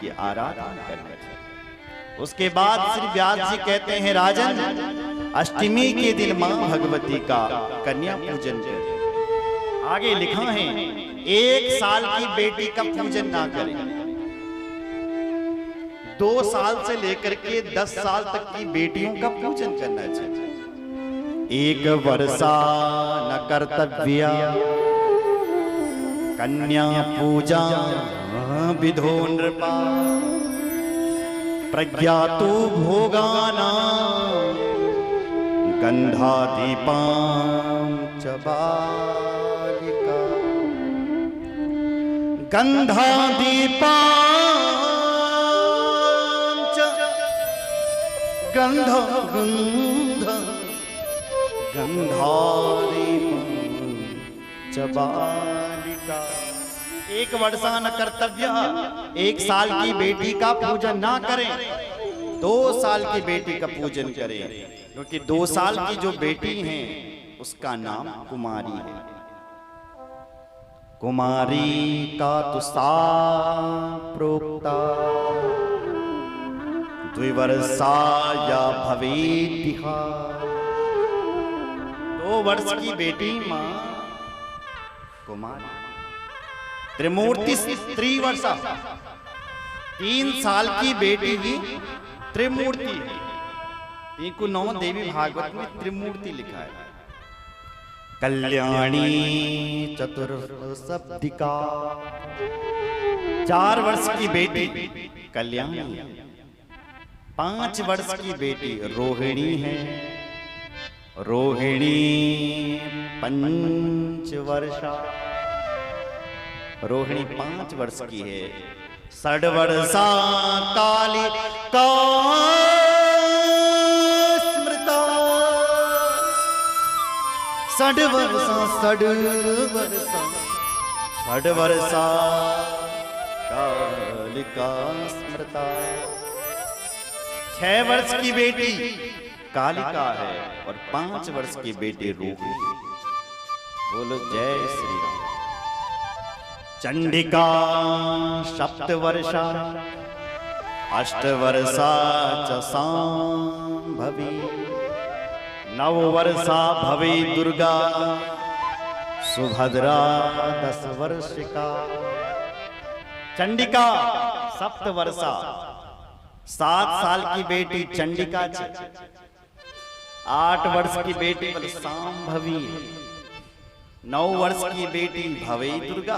की आराधना करनी चाहिए। उसके बाद श्री व्यास जी कहते हैं, राजन अष्टमी के दिन मां भगवती का कन्या पूजन करें। आगे लिखा है, 1 साल की बेटी का पूजन ना करें। 2 साल से लेकर के 10 साल तक की बेटियों का पूजन करना चाहिए। 1 वर्षा न कर्तव्य कन्या पूजा विधो नृपा प्रज्ञातु भोगाना गंधादीपां च बालिका गंधादीपां च गंधादीपां च बालिका। 1 वर्षा न कर्तव्य, 1 साल की बेटी का पूजन ना करें, 2 साल की बेटी का पूजन करें, क्योंकि 2 साल की जो बेटी है उसका नाम कुमारी है। कुमारी का तो सा प्रोक्ता द्विवर्षाया भवेतिहा। 2 वर्ष की बेटी मां कुमारी। त्रिमूर्ति त्रिवर्षा, 3 साल की बेटी ही त्रिमूर्ति है। 9 देवी भागवत में त्रिमूर्ति लिखा है। कल्याणी चतुर्सप्तिका, 4 वर्ष की बेटी कल्याणी, 5 वर्ष की बेटी रोहिणी है। रोहिणी 5 वर्षा, रोहिणी 5 वर्ष की है। 6 वर्षा काली का स्मृता, 6 वर्षा कालिका स्मृता। 6 वर्ष की बेटी कालिका है और 5 वर्ष की बेटी रोहिणी। बोलो जय श्री राम। चंडिका 7 वर्षा, 8 वर्षा च सांभवी, 9 वर्षा भवे दुर्गा, सुभद्रा 10 वर्षिका। चंडिका 7 वर्षा, 7 साल की बेटी चंडिका, 8 वर्ष की बेटी सांभवी, 9 वर्ष की बेटी भवे दुर्गा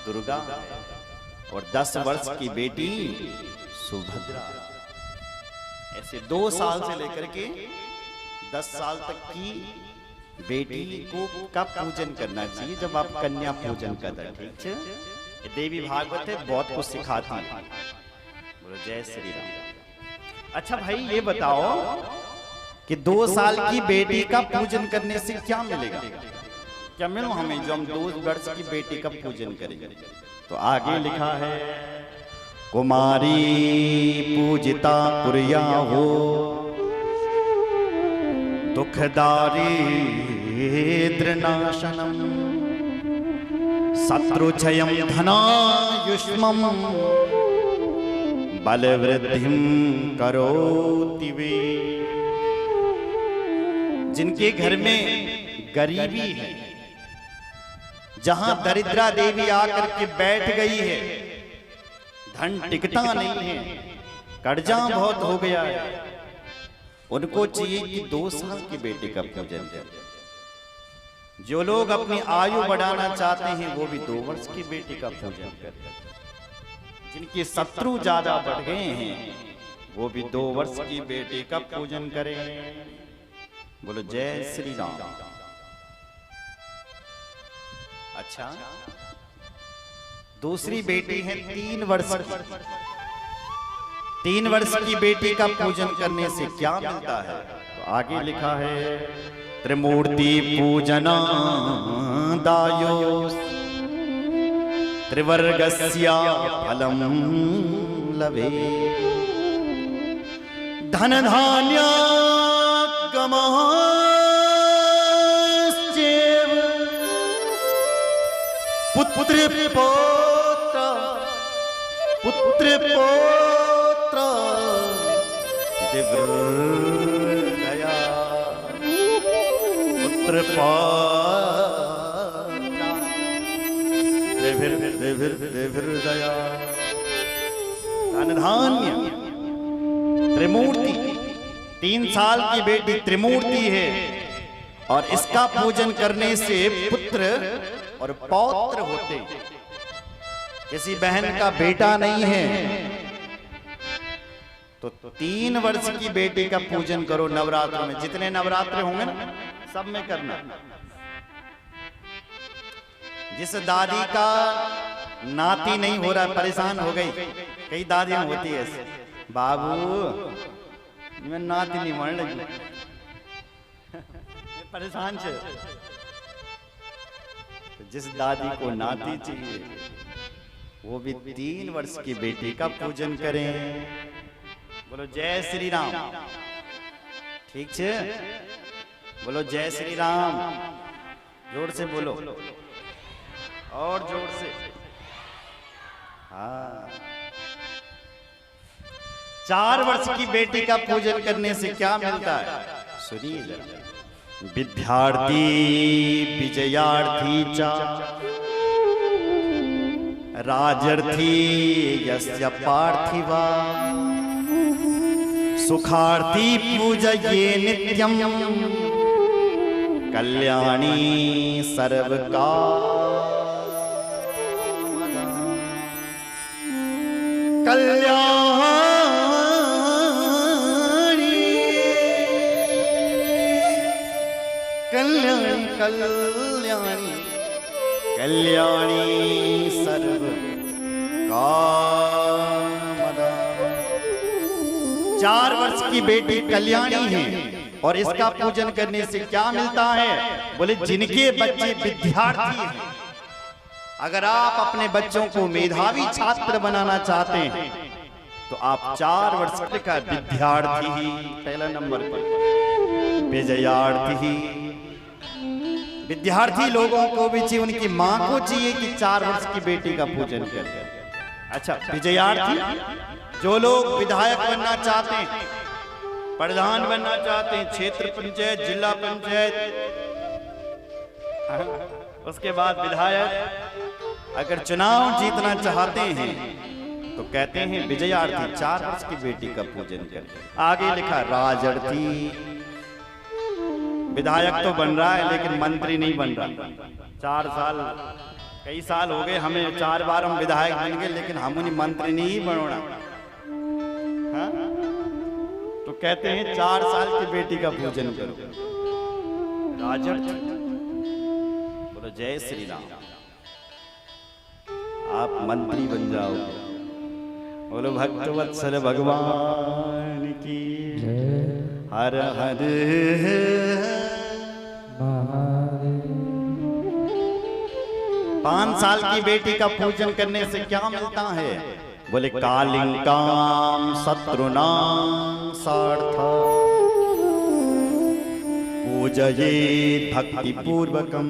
दुर्गा, और 10 वर्ष की बेटी सुभद्रा। ऐसे 2 साल से लेकर के 10 साल तक की बेटी को का पूजन करना चाहिए जब आप कन्या पूजन करते हैं। ठीक है, देवी भागवत है, बहुत कुछ सिखाती है। बोलो जय श्री राम। अच्छा भाई ये बताओ कि 2 साल की बेटी का पूजन करने से क्या मिलेगा? क्या मिलो हमें जो हम 2 वर्ष की बेटी का पूजन करेंगे? तो आगे लिखा है, कुमारी पूजिता कुर्या हो दुखदारिद्र्यनाशनम शत्रुक्षयं धनायुष्मं बलवृद्धिं करोति वे। जिनके घर में गरीबी है, जहां दरिद्रा देवी आकर के बैठ गई है, धन टिकता नहीं है, कर्जा बहुत हो गया है, उनको चाहिए कि 2 साल की बेटी का पूजन करें। जो लोग अपनी आयु बढ़ाना चाहते हैं वो भी 2 वर्ष की बेटी का पूजन करें। जिनके शत्रु ज्यादा बढ़ गए हैं वो भी 2 वर्ष की बेटी का पूजन करें। बोलो जय श्री राम। अच्छा, दूसरी बेटी है 3 वर्ष की। 3 वर्ष की बेटी का पूजन करने से क्या मिलता है? तो आगे लिखा है, त्रिमूर्ति पूजना दायो त्रिवर्गस्य फलम लभे धन धान्यागमश्चैव पुत्र पौत्र पुत्र पौत्र दिव्रदया पुत्र पौत्र दिव्रदया धन धान्य त्रिमूर्ति 3 साल की बेटी त्रिमूर्ति है और इसका पूजन करने से पुत्र और पौत्र होते हैं। किसी बहन का बेटा नहीं है तो 3 वर्ष की बेटी का पूजन करो नवरात्र में। जितने नवरात्र होंगे ना सब में करना। जिस दादी का नाती नहीं हो रहा परेशान हो गई, कई दादियां होती है ऐसे, बाबू मैं नाती नहीं मर लगी परेशान छे। तो जिस दादी को नाती चाहिए वो भी 3 वर्ष की बेटी का पूजन करें। बोलो जय श्री राम। ठीक है, बोलो जय श्री राम। जोर से बोलो और जोर से। हाँ, 4 वर्ष की बेटी का पूजन करने से क्या मिलता है सुनिए जरा। विद्यार्थी विजयार्थी चा राजर्थी यस्य पार्थिवा सुखार्थी पूजये नित्यम कल्याणी सर्वका कल्याणी कल्याणी कल्याणी कल्याणी सर्व कामदा। 4 वर्ष की बेटी कल्याणी है और इसका पूजन करने से क्या मिलता है? बोले जिनके बच्चे विद्यार्थी हैं, अगर आप अपने बच्चों को मेधावी छात्र बनाना चाहते हैं तो आप 4 वर्ष का विद्यार्थी ही पहला नंबर पर, विजयार्थी ही। विद्यार्थी लोगों को भी चाहिए, उनकी मां को चाहिए कि 4 वर्ष की बेटी का पूजन करें। अच्छा, विजयार्थी जो लोग विधायक बनना चाहते हैं, प्रधान बनना चाहते हैं, क्षेत्र पंचायत, जिला पंचायत, उसके बाद विधायक, अगर चुनाव जीतना चाहते हैं तो कहते हैं विजयार्थी 4 वर्ष की बेटी का पूजन करें। आगे लिखा राजर्थी, विधायक तो बन रहा है लेकिन मंत्री नहीं बन रहा। 4 साल कई साल हो गए हमें, 4 बार हम विधायक बन गए लेकिन हम उन्हें मंत्री नहीं बनोना। हाँ? तो कहते हैं 4 साल की बेटी का पूजन करो। राजर्थी, बोलो जय श्री राम। आप मंत्री बन जाओगे। बोलो भक्तवत्सल भगवान की हर हर महादेव। 5 साल की बेटी का पूजन करने से क्या मिलता है? बोले कालिंकाम शत्रुनाम सार्था पूजये भक्ति पूर्वकम।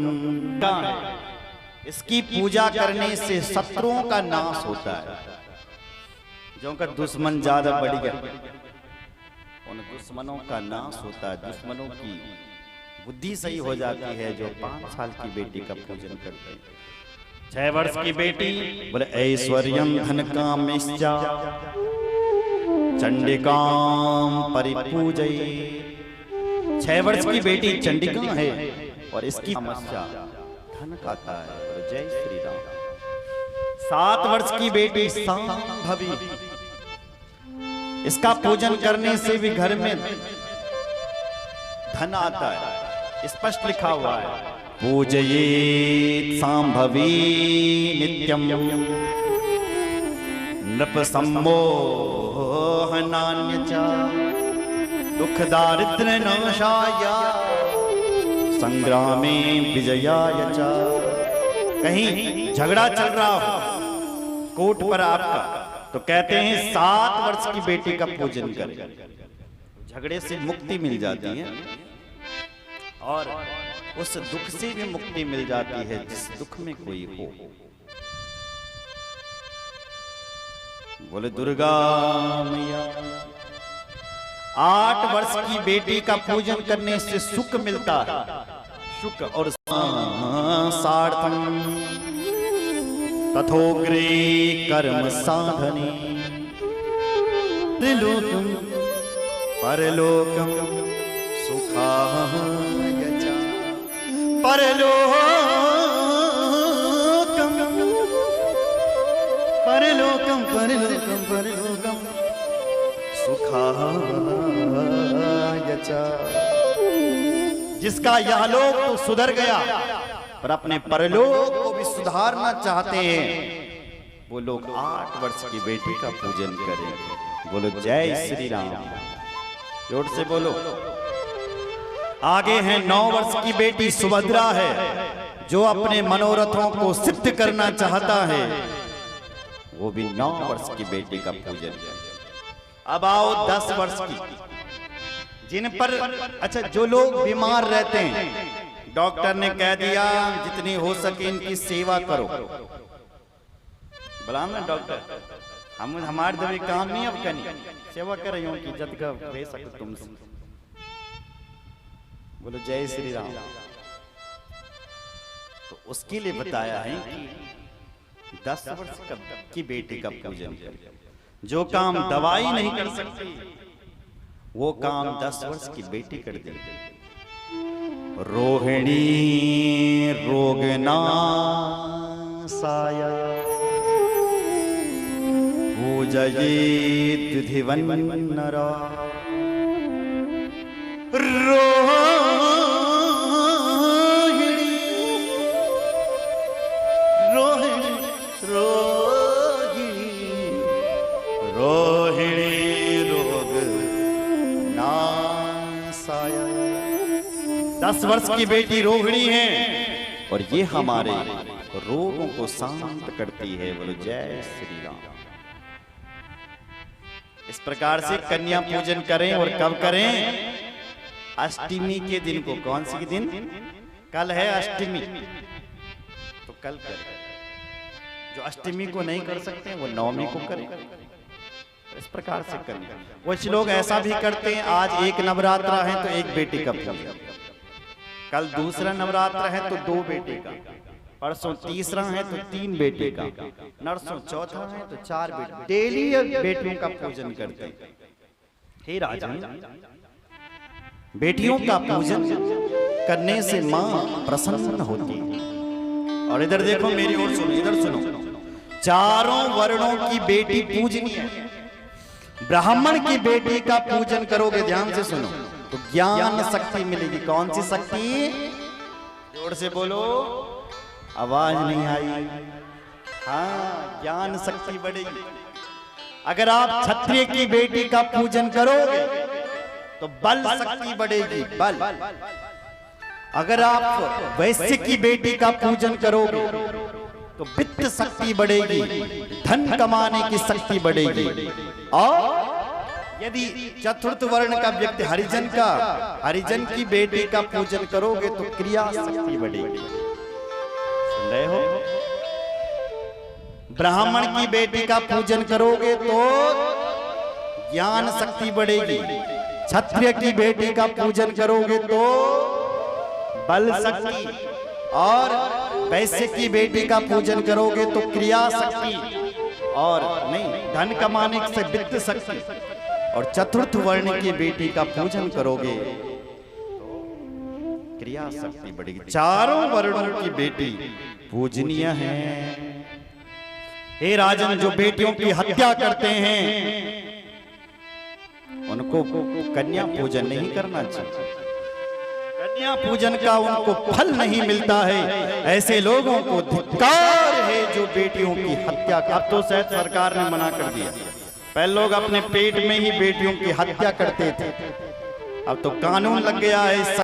इसकी पूजा करने से शत्रुओं का नाश होता है। जो का दुश्मन ज्यादा बढ़ गया उन दुश्मनों का नाश होता है, दुश्मनों की बुद्धि सही हो जाती है जो 5 साल की बेटी का पूजन करते हैं। 6 वर्ष की बेटी, बोले ऐश्वर्यम धन कामेश्चा चंडिकाम परिपूजये। 6 वर्ष की बेटी चंडिका है और इसकी समस्या धन खाता है। जय श्री राम। 7 वर्ष की बेटी सांभवी, इसका पूजन करने से भी घर में धन आता है। स्पष्ट लिखा हुआ है पूजयेत् सांभवी नित्यम नृप सम्मोहनान्य च दुख दारिद्र्य नाशाय संग्रामे विजयाय च। कहीं झगड़ा चल रहा हो कोर्ट पर आपका तो कहते हैं 7 वर्ष की बेटी का पूजन करें, झगड़े से मुक्ति मिल जाती है और उस दुख से भी मुक्ति मिल जाती है जिस दुख में कोई हो। बोले दुर्गा मैया। 8 वर्ष की बेटी का पूजन करने से सुख मिलता है, सुख और सार्थम तथोग्रे कर्म साधने त्रिलोकम परलोकम सुखाय च परलोकम परलोकम परलोकम परलोकम सुखाय च। जिसका यह लोक तो सुधर गया पर अपने परलोक को भी सुधारना चाहते हैं, वो लोग 8 वर्ष की बेटी का पूजन करें। बोलो जय श्री राम, जोर से बोलो। आगे है 9 वर्ष की बेटी सुभद्रा है, जो अपने मनोरथों को सिद्ध करना चाहता है, वो भी 9 वर्ष की बेटी का पूजन करे। अब आओ 10 वर्ष की, जिन पर अच्छा जो लोग बीमार रहते हैं, डॉक्टर ने कह दिया जितनी हो सके इनकी सेवा करो। बोला ना डॉक्टर, हम हमारे दबे काम नहीं अब करनी, सेवा कर रही हूँ कि जद का भेज सकते तुमसे। बोलो जय श्री राम। तो उसके लिए बताया है कि 10 वर्ष की बेटी का पूजन करें। जो काम दवाई नहीं कर सकती, वो काम 10 वर्ष की बेटी कर देगी। रोहिणी रोगनाशाय पूजयेत् धिवन्नरा। रोहिणी रोहिणी रोहिणी रोहिणी रोगनाशाय। 10 वर्ष की बेटी रोहिणी है और ये हमारे रोगों को शांत करती है। बोलो जय श्री राम। इस प्रकार से कन्या पूजन करें। और कब करें? अष्टमी के दिन को। कौन सी दिन? कल है अष्टमी, तो कल करें। जो अष्टमी को नहीं कर सकते वो नवमी को करें। इस प्रकार से करें। कुछ लोग ऐसा भी करते हैं, आज एक नवरात्रा है तो एक बेटी का पूजन, कल दूसरा नवरात्र है तो 2 बेटे का, परसों तीसरा है तो 3 बेटे का, नरसों चौथा है तो 4 बेटे। डेली बेटियों का पूजन करते हैं। हे राजन, बेटियों का पूजन करने से मां प्रसन्न होती है। और इधर देखो, मेरी ओर सुनो, इधर सुनो। चारों वर्णों की बेटी पूजनीय है। ब्राह्मण की बेटी का पूजन करोगे, ध्यान से सुनो, तो ज्ञान शक्ति मिलेगी। कौन सी शक्ति? जोर से बोलो, आवाज नहीं आई। हाँ, ज्ञान शक्ति बढ़ेगी। अगर आप क्षत्रिय की बेटी का पूजन करोगे तो बल शक्ति बढ़ेगी, बल। अगर आप वैश्य की बेटी का पूजन करोगे तो वित्त शक्ति बढ़ेगी, धन कमाने की शक्ति बढ़ेगी। और यदि चतुर्थ वर्ण का व्यक्ति हरिजन की बेटी का पूजन करोगे तो क्रिया शक्ति बढ़ेगी। सुन रहे हो? ब्राह्मण की बेटी का पूजन करोगे तो ज्ञान शक्ति बढ़ेगी। क्षत्रिय की बेटी का पूजन करोगे तो बल शक्ति, और वैश्य की बेटी का पूजन करोगे तो क्रिया शक्ति, और नहीं धन कमाने से वित्त शक्ति। और चतुर्थ वर्ण की बेटी का पूजन करोगे तो क्रिया शक्ति बढ़ेगी। चारों वर्णों की बेटी पूजनीय है। हे राजन, जो बेटियों की हत्या करते हैं उनको कन्या पूजन नहीं करना चाहिए। कन्या पूजन का उनको फल नहीं मिलता है। ऐसे लोगों को धिक्कार है जो बेटियों की हत्या। अब तो शायद सरकार ने मना कर दिया, पहले लोग अपने पेट में ही बेटियों की हत्या करते थे, अब तो कानून लग गया है।